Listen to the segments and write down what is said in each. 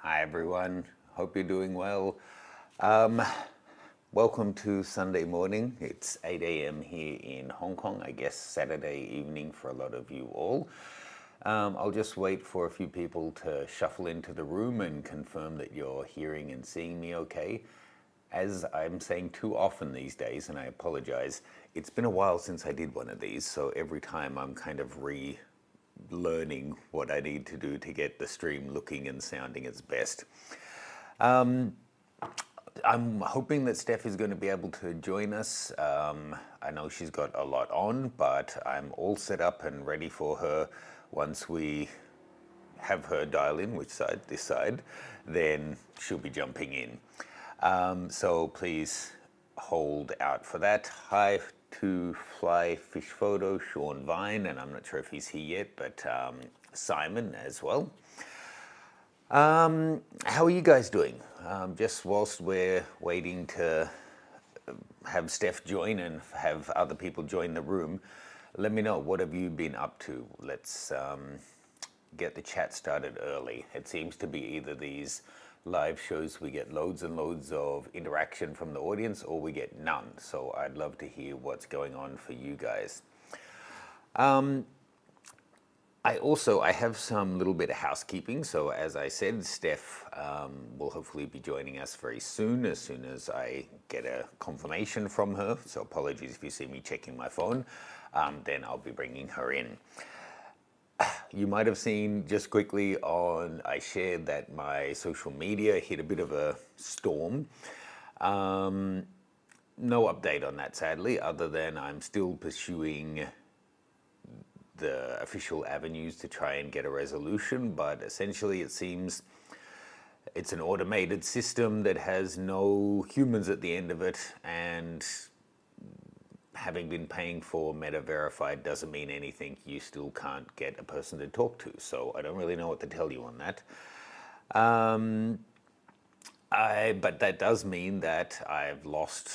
Hi everyone, hope you're doing well. Um, Welcome to Sunday morning. It's 8 a.m. here in Hong Kong, I guess Saturday evening for a lot of you all. I'll just wait for a few people to shuffle into the room and confirm that you're hearing and seeing me okay. As I'm saying too often these days, and I apologize, it's been a while since I did one of these, so every time I'm kind of relearning what I need to do to get the stream looking and sounding its best. I'm hoping that Steph is going to be able to join us. I know she's got a lot on, but I'm all set up and ready for her once we have her dial in, which side, this side, then she'll be jumping in. So please hold out for that. Hi to Fly Fish Photo, Sean Vine, and I'm not sure if he's here yet, but Simon as well. How are you guys doing? Just whilst we're waiting to have Steph join and have other people join the room, let me know, what have you been up to? Let's get the chat started early. It seems to be either these live shows we get loads and loads of interaction from the audience, or we get none. So I'd love to hear what's going on for you guys. I have some little bit of housekeeping. So as I said, Steph will hopefully be joining us very soon as I get a confirmation from her. So apologies if you see me checking my phone, then I'll be bringing her in. You might have seen just quickly I shared that my social media hit a bit of a storm. No update on that, sadly, other than I'm still pursuing the official avenues to try and get a resolution, but essentially it seems it's an automated system that has no humans at the end of it, and having been paying for Meta Verified doesn't mean anything. You still can't get a person to talk to, so I don't really know what to tell you on that. But that does mean that I've lost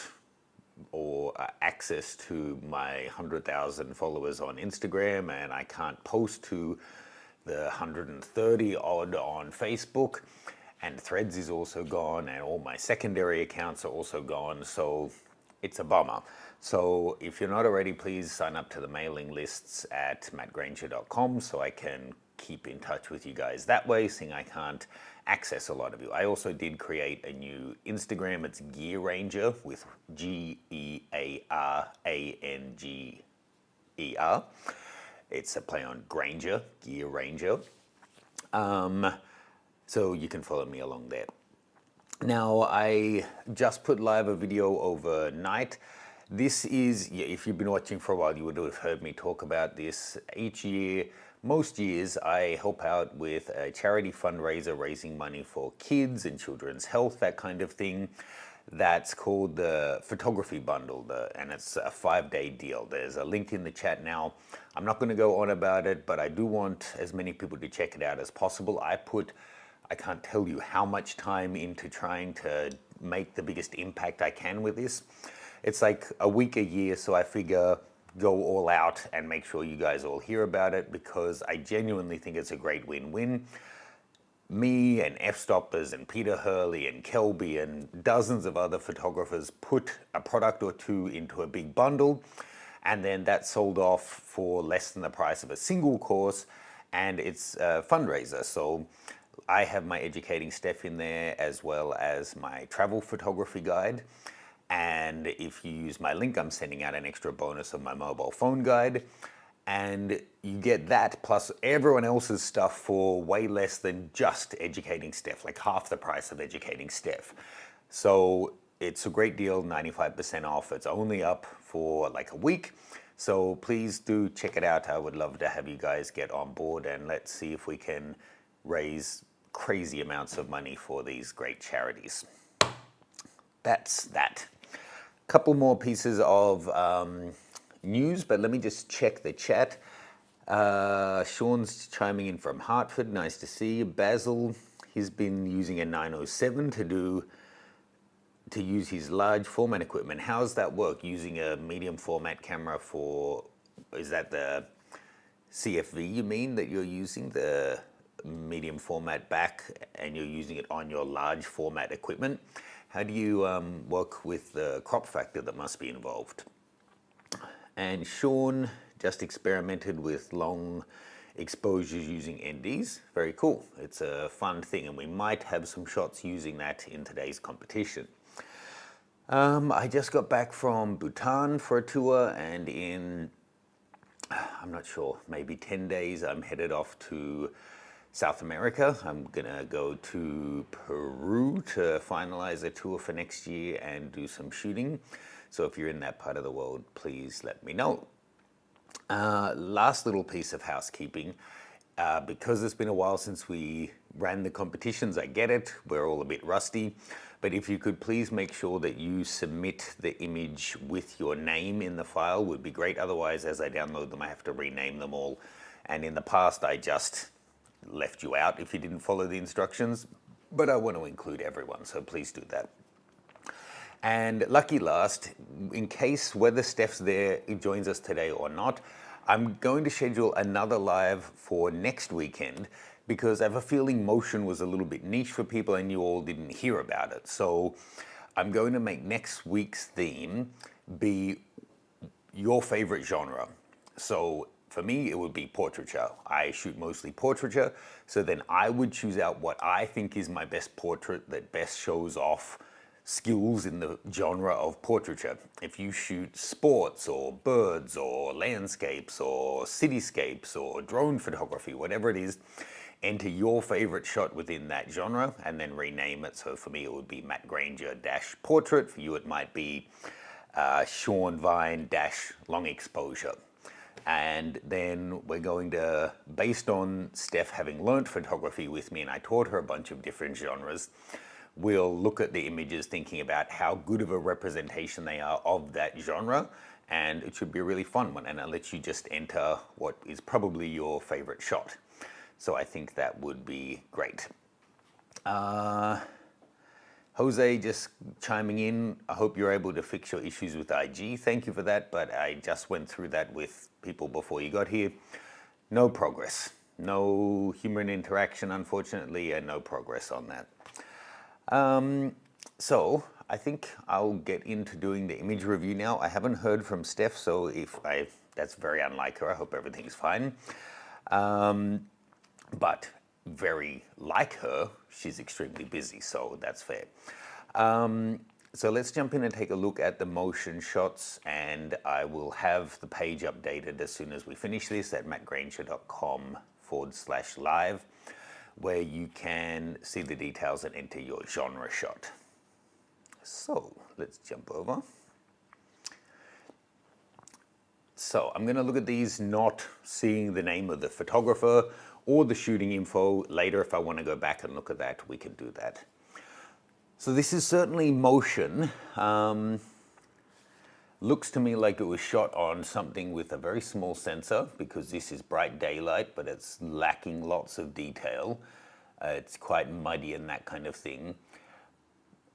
access to my 100,000 followers on Instagram, and I can't post to the 130 odd on Facebook, and Threads is also gone, and all my secondary accounts are also gone, so it's a bummer. So if you're not already, please sign up to the mailing lists at mattgranger.com so I can keep in touch with you guys that way, seeing I can't access a lot of you. I also did create a new Instagram. It's Gear Ranger with Gearanger. It's a play on Granger, Gear Ranger. So you can follow me along there. Now, I just put live a video overnight. This is, if you've been watching for a while, you would have heard me talk about this each year. Most years, I help out with a charity fundraiser raising money for kids and children's health, that kind of thing. That's called the Photography Bundle, and it's a 5-day deal. There's a link in the chat now. I'm not going to go on about it, but I do want as many people to check it out as possible. I can't tell you how much time into trying to make the biggest impact I can with this. It's like a week a year, so I figure go all out and make sure you guys all hear about it, because I genuinely think it's a great win-win. Me and F-Stoppers and Peter Hurley and Kelby and dozens of other photographers put a product or two into a big bundle, and then that's sold off for less than the price of a single course, and it's a fundraiser. So I have my Educating Steph in there, as well as my travel photography guide. And if you use my link, I'm sending out an extra bonus of my mobile phone guide. And you get that plus everyone else's stuff for way less than just Educating Steph, like half the price of Educating Steph. So it's a great deal, 95% off. It's only up for like a week. So please do check it out. I would love to have you guys get on board, and let's see if we can raise crazy amounts of money for these great charities. That's that. Couple more pieces of news, but let me just check the chat. Sean's chiming in from Hartford. Nice to see you. Basil, he's been using a 907 to use his large format equipment. How's that work, using a medium format camera for, is that the CFV you mean that you're using, the medium format back and you're using it on your large format equipment, how do you work with the crop factor that must be involved? And Sean just experimented with long exposures using NDs. Very cool. It's a fun thing, and we might have some shots using that in today's competition. I just got back from Bhutan for a tour, and in, I'm not sure, maybe 10 days, I'm headed off to South America. I'm gonna go to Peru to finalize a tour for next year and do some shooting. So if you're in that part of the world, please let me know. Last little piece of housekeeping. Because it's been a while since we ran the competitions, I get it, we're all a bit rusty, but if you could please make sure that you submit the image with your name in the file would be great. Otherwise, as I download them, I have to rename them all. And in the past, I just left you out if you didn't follow the instructions, but I want to include everyone, so please do that. And lucky last, in case whether Steph's there, joins us today or not, I'm going to schedule another live for next weekend because I have a feeling motion was a little bit niche for people and you all didn't hear about it. So I'm going to make next week's theme be your favorite genre. So for me, it would be portraiture. I shoot mostly portraiture, so then I would choose out what I think is my best portrait that best shows off skills in the genre of portraiture. If you shoot sports or birds or landscapes or cityscapes or drone photography, whatever it is, enter your favorite shot within that genre and then rename it. So for me, it would be Matt Granger - portrait. For you, it might be Sean Vine - long exposure. And then we're going to, based on Steph having learnt photography with me and I taught her a bunch of different genres, we'll look at the images thinking about how good of a representation they are of that genre, and it should be a really fun one, and I'll let you just enter what is probably your favorite shot. So I think that would be great. Jose just chiming in, I hope you're able to fix your issues with IG. Thank you for that, but I just went through that with people before you got here. No progress. No human interaction, unfortunately, and no progress on that. So I think I'll get into doing the image review now. I haven't heard from Steph, so that's very unlike her. I hope everything's fine. But very like her, she's extremely busy, so that's fair. So let's jump in and take a look at the motion shots, and I will have the page updated as soon as we finish this at mattgranger.com/live. where you can see the details and enter your genre shot. So let's jump over. So I'm going to look at these not seeing the name of the photographer or the shooting info. Later, if I want to go back and look at that, we can do that. So this is certainly motion. Looks to me like it was shot on something with a very small sensor because this is bright daylight, but it's lacking lots of detail. It's quite muddy and that kind of thing.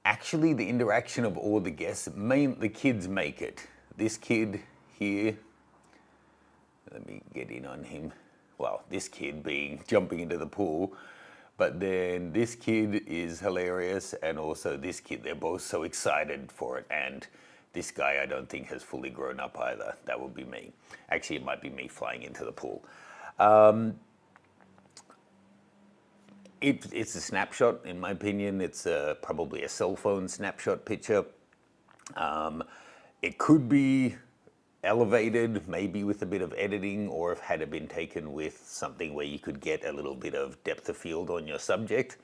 Actually, the interaction of all the guests, the kids make it. This kid here, let me get in on him. Well, this kid jumping into the pool, but then this kid is hilarious, and also this kid, they're both so excited for it, and this guy I don't think has fully grown up either. That would be me. Actually, it might be me flying into the pool. It's a snapshot, in my opinion. It's probably a cell phone snapshot picture. It could be elevated, maybe with a bit of editing, or if had it been taken with something where you could get a little bit of depth of field on your subject.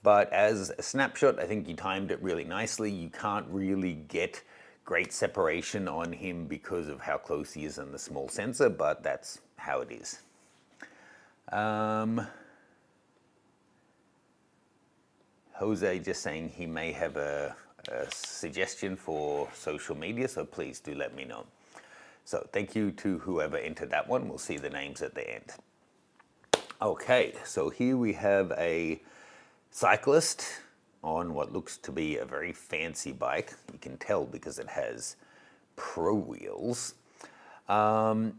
But as a snapshot, I think you timed it really nicely. You can't really get great separation on him because of how close he is and the small sensor, but that's how it is. Jose just saying he may have a suggestion for social media, so please do let me know. So thank you to whoever entered that one. We'll see the names at the end. Okay, so here we have a cyclist on what looks to be a very fancy bike. You can tell because it has pro wheels. And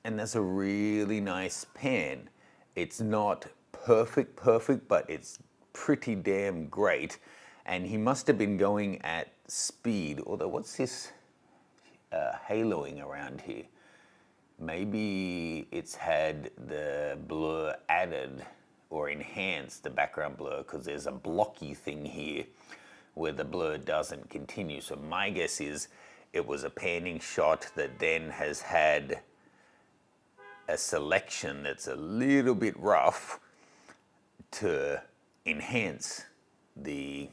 that's a really nice pan. It's not perfect, but it's pretty damn great. And he must have been going at speed, although what's this haloing around here? Maybe it's had the blur added or enhanced, the background blur, because there's a blocky thing here where the blur doesn't continue. So my guess is it was a panning shot that then has had a selection that's a little bit rough to enhance the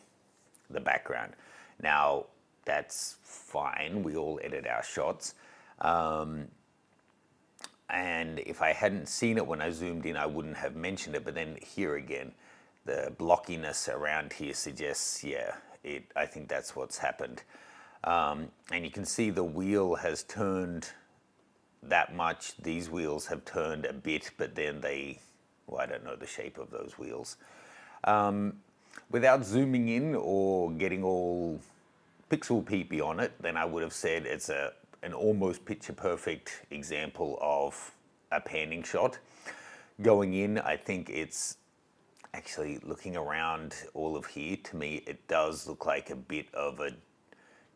background. Now, that's fine. We all edit our shots. And if I hadn't seen it when I zoomed in, I wouldn't have mentioned it. But then here again, the blockiness around here suggests, yeah, I think that's what's happened. And you can see the wheel has turned that much. These wheels have turned a bit, but then well, I don't know the shape of those wheels. Without zooming in or getting all pixel peepy on it, then I would have said it's an almost picture perfect example of a panning shot. Going in, I think it's actually, looking around all of here, to me it does look like a bit of a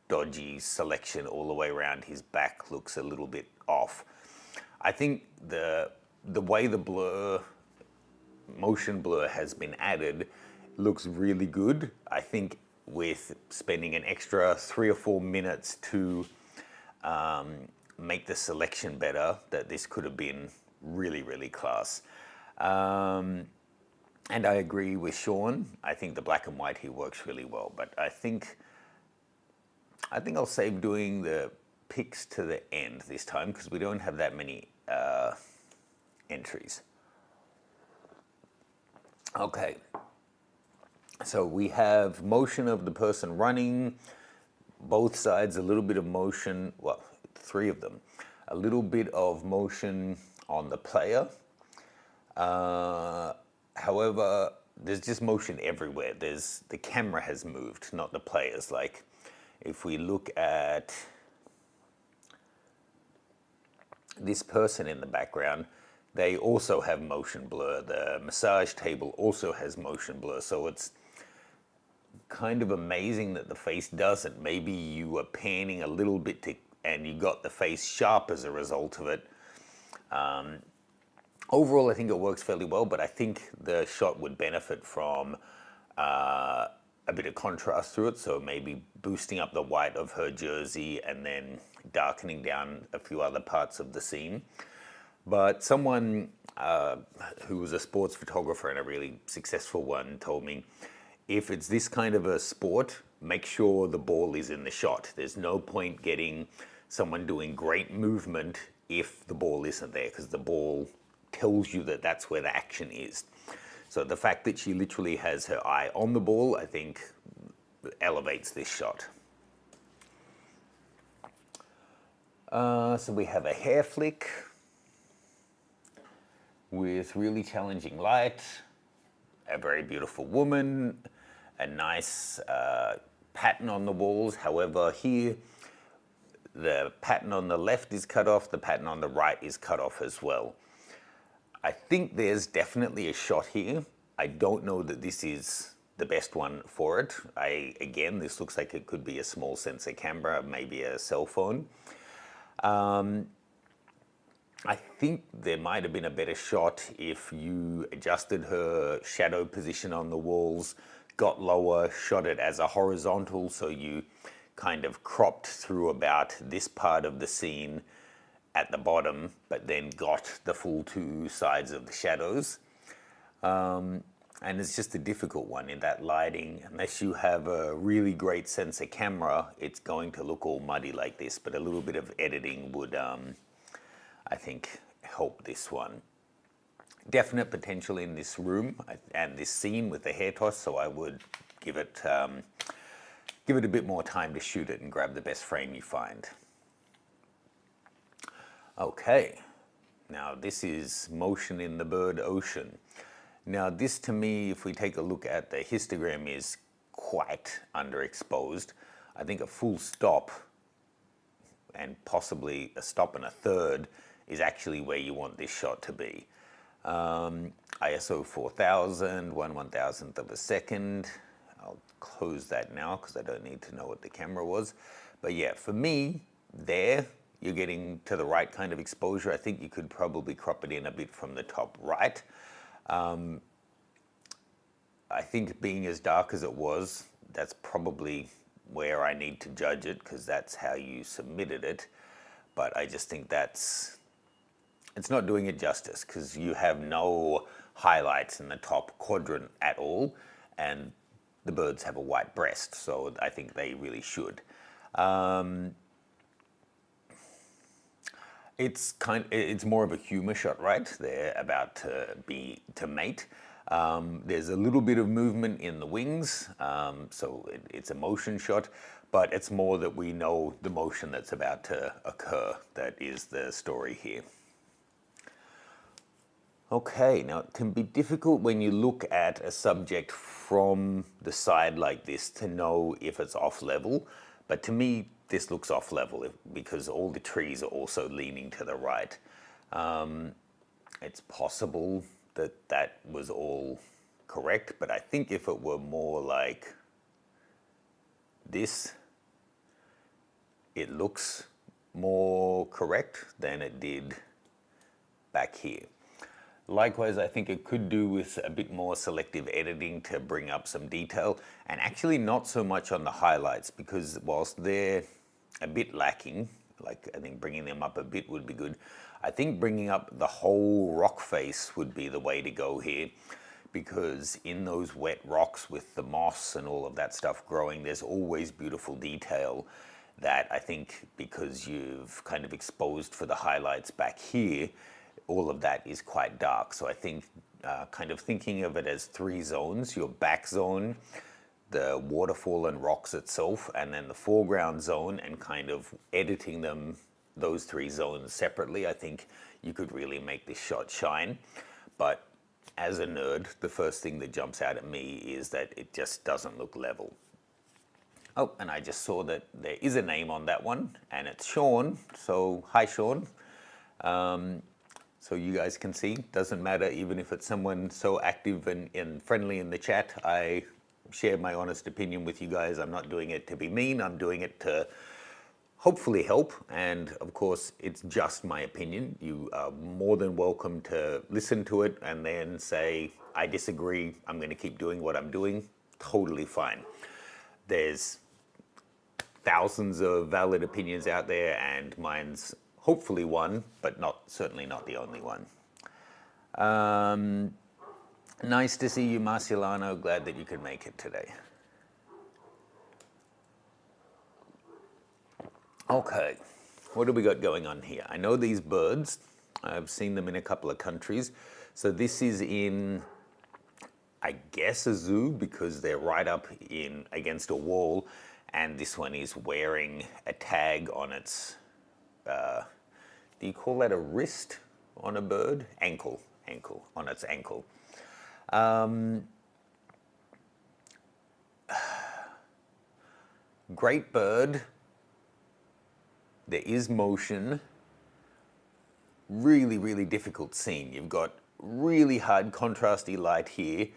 dodgy selection all the way around. His back looks a little bit off. I think the way the motion blur has been added looks really good. I think with spending an extra 3 or 4 minutes to make the selection better, that this could have been really, really class. And I agree with Sean. I think the black and white here works really well, but I think I'll save doing the picks to the end this time because we don't have that many entries. Okay, so we have motion of the person running, both sides, a little bit of motion, well, 3 of them, a little bit of motion on the player. However, there's just motion everywhere. The camera has moved, not the players. Like, if we look at this person in the background, they also have motion blur. The massage table also has motion blur. So it's kind of amazing that the face doesn't. Maybe you were panning a little bit and you got the face sharp as a result of it. Overall, I think it works fairly well, but I think the shot would benefit from a bit of contrast through it. So maybe boosting up the white of her jersey and then darkening down a few other parts of the scene. But someone who was a sports photographer and a really successful one told me, if it's this kind of a sport, make sure the ball is in the shot. There's no point getting someone doing great movement if the ball isn't there, because the ball tells you that that's where the action is. So the fact that she literally has her eye on the ball, I think, elevates this shot. So we have a hair flick with really challenging light, a very beautiful woman, a nice pattern on the walls. However, here, the pattern on the left is cut off, the pattern on the right is cut off as well. I think there's definitely a shot here. I don't know that this is the best one for it. Again, this looks like it could be a small sensor camera, maybe a cell phone. I think there might have been a better shot if you adjusted her shadow position on the walls, got lower, shot it as a horizontal, so you kind of cropped through about this part of the scene at the bottom, but then got the full 2 sides of the shadows. And it's just a difficult one in that lighting. Unless you have a really great sensor camera, it's going to look all muddy like this, but a little bit of editing would, I think, help this one. Definite potential in this room and this scene with the hair toss, so I would give it a bit more time to shoot it and grab the best frame you find. Okay, now this is motion in the bird ocean. Now this, to me, if we take a look at the histogram, is quite underexposed. I think a full stop and possibly a stop and a third is actually where you want this shot to be. ISO 4000, 1/1000th of a second. I'll close that now because I don't need to know what the camera was. But yeah, for me, there, you're getting to the right kind of exposure. I think you could probably crop it in a bit from the top right. I think being as dark as it was, that's probably where I need to judge it because that's how you submitted it. But I just think it's not doing it justice because you have no highlights in the top quadrant at all, and the birds have a white breast, so I think they really should. It's more of a humor shot, right? They're about to mate. There's a little bit of movement in the wings, so it's a motion shot, but it's more that we know the motion that's about to occur. That is the story here. Okay, now it can be difficult when you look at a subject from the side like this to know if it's off level, but to me this looks off level because all the trees are also leaning to the right. It's possible that that was all correct, but I think if it were more like this, it looks more correct than it did back here. Likewise, I think it could do with a bit more selective editing to bring up some detail, and actually not so much on the highlights, because whilst they're a bit lacking, like I think bringing them up a bit would be good, I think bringing up the whole rock face would be the way to go here, because in those wet rocks with the moss and all of that stuff growing, there's always beautiful detail that I think because you've kind of exposed for the highlights back here, all of that is quite dark. So I think kind of thinking of it as three zones: your back zone, the waterfall and rocks itself, and then the foreground zone, and kind of editing them, those three zones separately, I think you could really make this shot shine. But as a nerd, the first thing that jumps out at me is that it just doesn't look level. Oh, and I just saw that there is a name on that one, and it's Sean. So hi, Sean. So you guys can see, doesn't matter even if it's someone so active and friendly in the chat. I share my honest opinion with you guys. I'm not doing it to be mean. I'm doing it to hopefully help. And of course, it's just my opinion. You are more than welcome to listen to it and then say, I disagree. I'm going to keep doing what I'm doing. Totally fine. There's thousands of valid opinions out there, and mine's hopefully one, but certainly not the only one. Nice to see you, Marciano. Glad that you could make it today. Okay, what do we got going on here? I know these birds. I've seen them in a couple of countries. So this is in, I guess, a zoo because they're right up against a wall, and this one is wearing a tag on its do you call that a wrist on a bird? Ankle on its ankle. Great bird. There is motion. Really, really difficult scene. You've got really hard contrasty light here.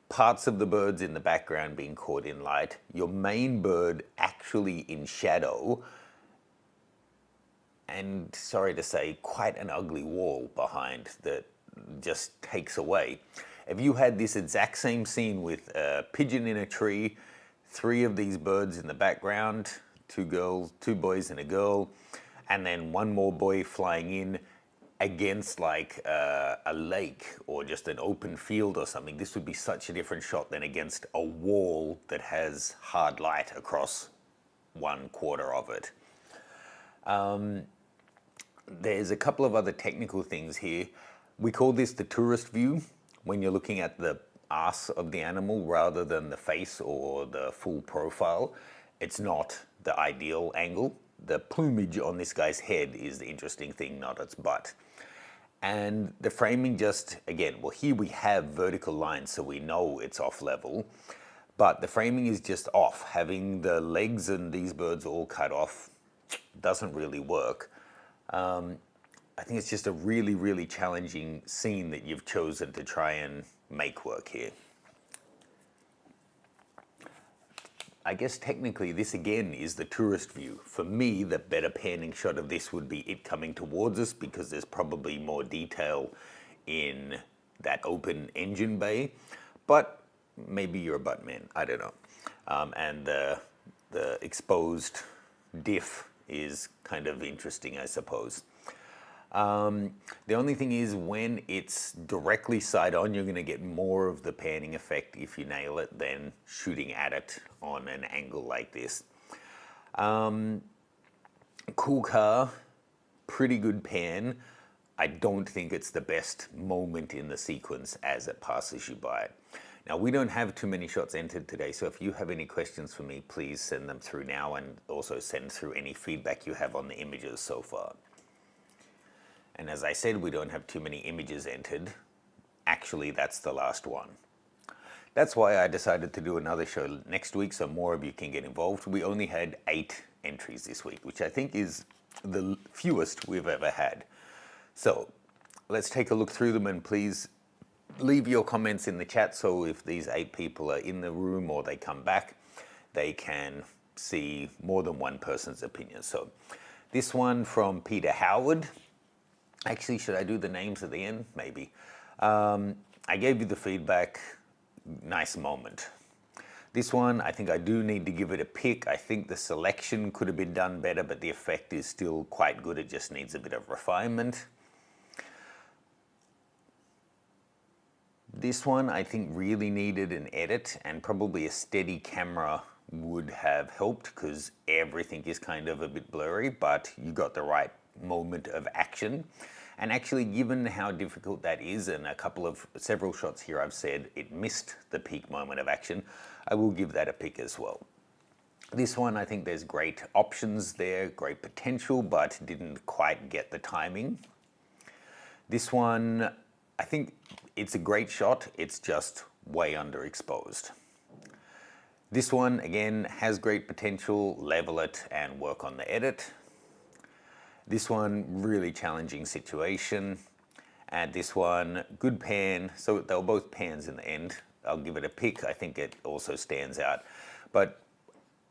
Parts of the birds in the background being caught in light. Your main bird actually in shadow. And sorry to say, quite an ugly wall behind that just takes away. If you had this exact same scene with a pigeon in a tree, three of these birds in the background, two boys and a girl, and then one more boy flying in against like a lake or just an open field or something, this would be such a different shot than against a wall that has hard light across 1/4 of it. There's a couple of other technical things here. We call this the tourist view when you're looking at the arse of the animal rather than the face or the full profile. It's not the ideal angle. The plumage on this guy's head is the interesting thing, not its butt. And the framing just, again, well, here we have vertical lines, so we know it's off level, but the framing is just off. Having the legs and these birds all cut off doesn't really work. I think it's just a really, really challenging scene that you've chosen to try and make work here. I guess technically this again is the tourist view. For me, the better panning shot of this would be it coming towards us because there's probably more detail in that open engine bay. But maybe you're a butt man, I don't know. And the exposed diff is kind of interesting, I suppose. The only thing is when it's directly side on, you're going to get more of the panning effect if you nail it than shooting at it on an angle like this. Cool car, pretty good pan. I don't think it's the best moment in the sequence as it passes you by. Now, we don't have too many shots entered today, so if you have any questions for me, please send them through now and also send through any feedback you have on the images so far. And as I said, we don't have too many images entered. Actually, that's the last one. That's why I decided to do another show next week so more of you can get involved. We only had 8 entries this week, which I think is the fewest we've ever had. So let's take a look through them, and please leave your comments in the chat so if these 8 people are in the room or they come back, they can see more than one person's opinion. So this one from Peter Howard. Actually, should I do the names at the end? Maybe. I gave you the feedback. Nice moment. This one, I think I do need to give it a pick. I think the selection could have been done better, but the effect is still quite good. It just needs a bit of refinement. This one, I think, really needed an edit, and probably a steady camera would have helped because everything is kind of a bit blurry, but you got the right moment of action. And actually, given how difficult that is, and several shots here I've said it missed the peak moment of action, I will give that a pick as well. This one, I think there's great options there, great potential, but didn't quite get the timing. This one, I think it's a great shot, it's just way underexposed. This one, again, has great potential, level it and work on the edit. This one, really challenging situation. And this one, good pan. So they were both pans in the end. I'll give it a pick. I think it also stands out. But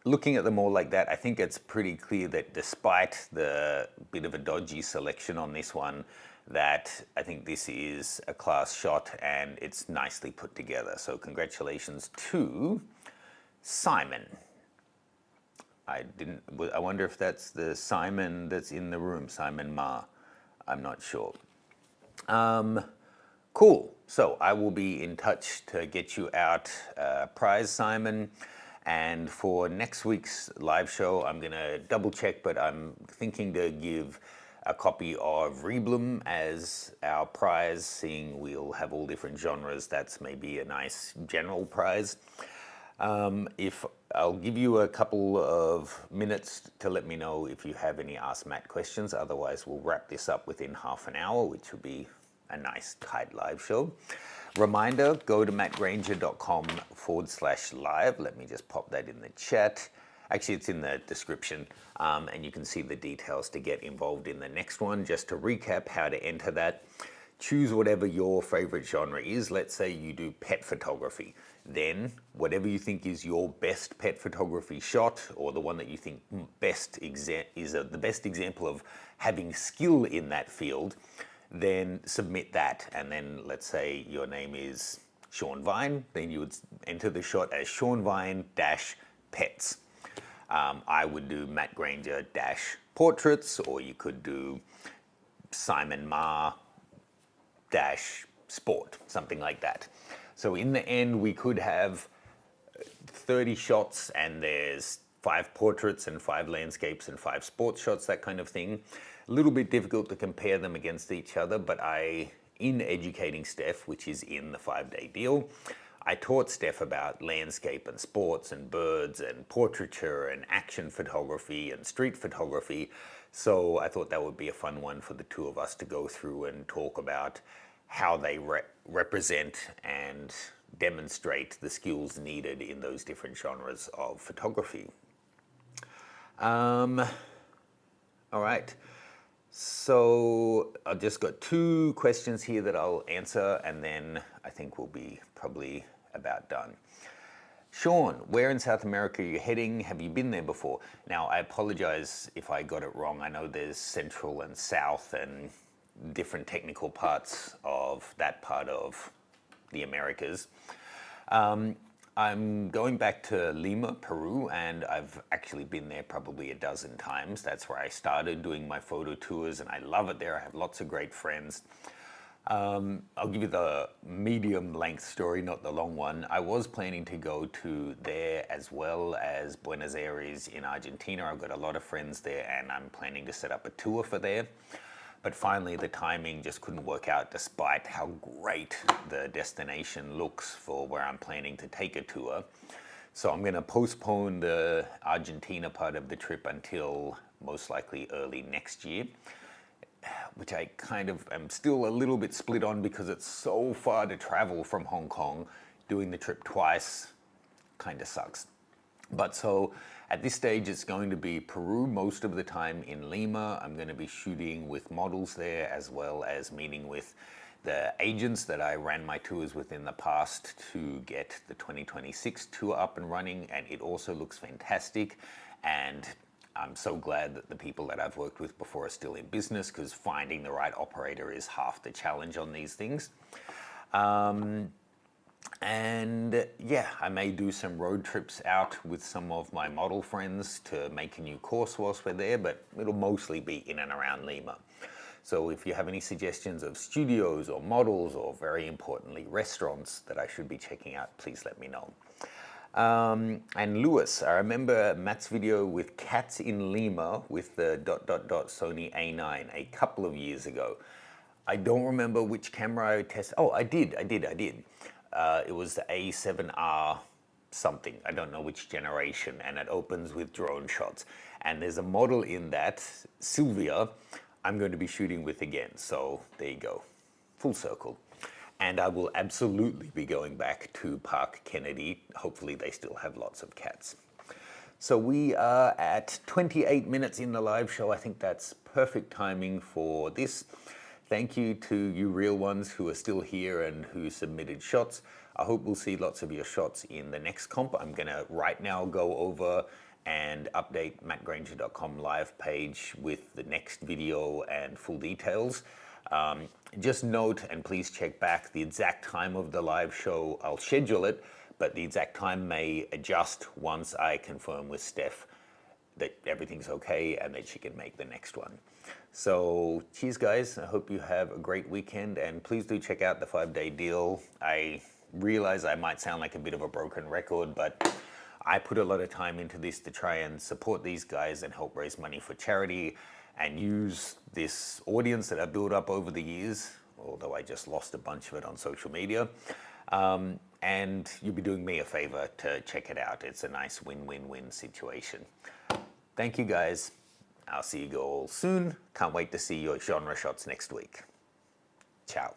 looking at them all like that, I think it's pretty clear that despite the bit of a dodgy selection on this one, that I think this is a class shot and it's nicely put together. So congratulations to Simon. I wonder if that's the Simon that's in the room, Simon Ma. I'm not sure. Cool. So I will be in touch to get you out prize, Simon. And for next week's live show, I'm going to double check, but I'm thinking to give a copy of Reblum as our prize, seeing we'll have all different genres. That's maybe a nice general prize. If I'll give you a couple of minutes to let me know if you have any Ask Matt questions. Otherwise, we'll wrap this up within half an hour, which will be a nice tight live show. Reminder, go to mattgranger.com/live. Let me just pop that in the chat. Actually, it's in the description, and you can see the details to get involved in the next one. Just to recap how to enter that, choose whatever your favorite genre is. Let's say you do pet photography. Then whatever you think is your best pet photography shot, or the one that you think is the best example of having skill in that field, then submit that. And then let's say your name is Sean Vine, then you would enter the shot as Sean Vine-pets. I would do Matt Granger-portraits, or you could do Simon Ma-sport, something like that. So in the end, we could have 30 shots and there's 5 portraits and 5 landscapes and 5 sports shots, that kind of thing. A little bit difficult to compare them against each other, but in educating Steph, which is in the 5-day deal, I taught Steph about landscape and sports and birds and portraiture and action photography and street photography. So I thought that would be a fun one for the two of us to go through and talk about how they represent and demonstrate the skills needed in those different genres of photography. All right. So I've just got 2 questions here that I'll answer, and then I think we'll be probably about done. Sean, where in South America are you heading? Have you been there before? Now, I apologize if I got it wrong. I know there's Central and South and different technical parts of that part of the Americas. I'm going back to Lima, Peru, and I've actually been there probably a dozen times. That's where I started doing my photo tours, and I love it there. I have lots of great friends. I'll give you the medium length story, not the long one. I was planning to go to there as well as Buenos Aires in Argentina. I've got a lot of friends there, and I'm planning to set up a tour for there. But finally, the timing just couldn't work out despite how great the destination looks for where I'm planning to take a tour. So I'm going to postpone the Argentina part of the trip until most likely early next year, which I kind of am still a little bit split on because it's so far to travel from Hong Kong. Doing the trip twice kind of sucks. But so at this stage, it's going to be Peru most of the time in Lima. I'm going to be shooting with models there, as well as meeting with the agents that I ran my tours with in the past to get the 2026 tour up and running. And it also looks fantastic. And I'm so glad that the people that I've worked with before are still in business, because finding the right operator is half the challenge on these things. And yeah, I may do some road trips out with some of my model friends to make a new course whilst we're there, but it'll mostly be in and around Lima. So if you have any suggestions of studios or models, or very importantly, restaurants that I should be checking out, please let me know. And Lewis, I remember Matt's video with cats in Lima with the ... Sony A9 a couple of years ago. I don't remember which camera I tested. Oh, I did. It was the A7R something. I don't know which generation, and it opens with drone shots. And there's a model in that, Sylvia, I'm going to be shooting with again. So there you go, full circle. And I will absolutely be going back to Park Kennedy. Hopefully they still have lots of cats. So we are at 28 minutes in the live show. I think that's perfect timing for this. Thank you to you real ones who are still here and who submitted shots. I hope we'll see lots of your shots in the next comp. I'm gonna right now go over and update mattgranger.com live page with the next video and full details. Just note, and please check back, the exact time of the live show. I'll schedule it, but the exact time may adjust once I confirm with Steph that everything's okay and that she can make the next one. So cheers guys, I hope you have a great weekend, and please do check out the 5-day deal. I realize I might sound like a bit of a broken record, but I put a lot of time into this to try and support these guys and help raise money for charity and use this audience that I've built up over the years, although I just lost a bunch of it on social media. And you'll be doing me a favor to check it out. It's a nice win-win-win situation. Thank you guys. I'll see you all soon. Can't wait to see your genre shots next week. Ciao.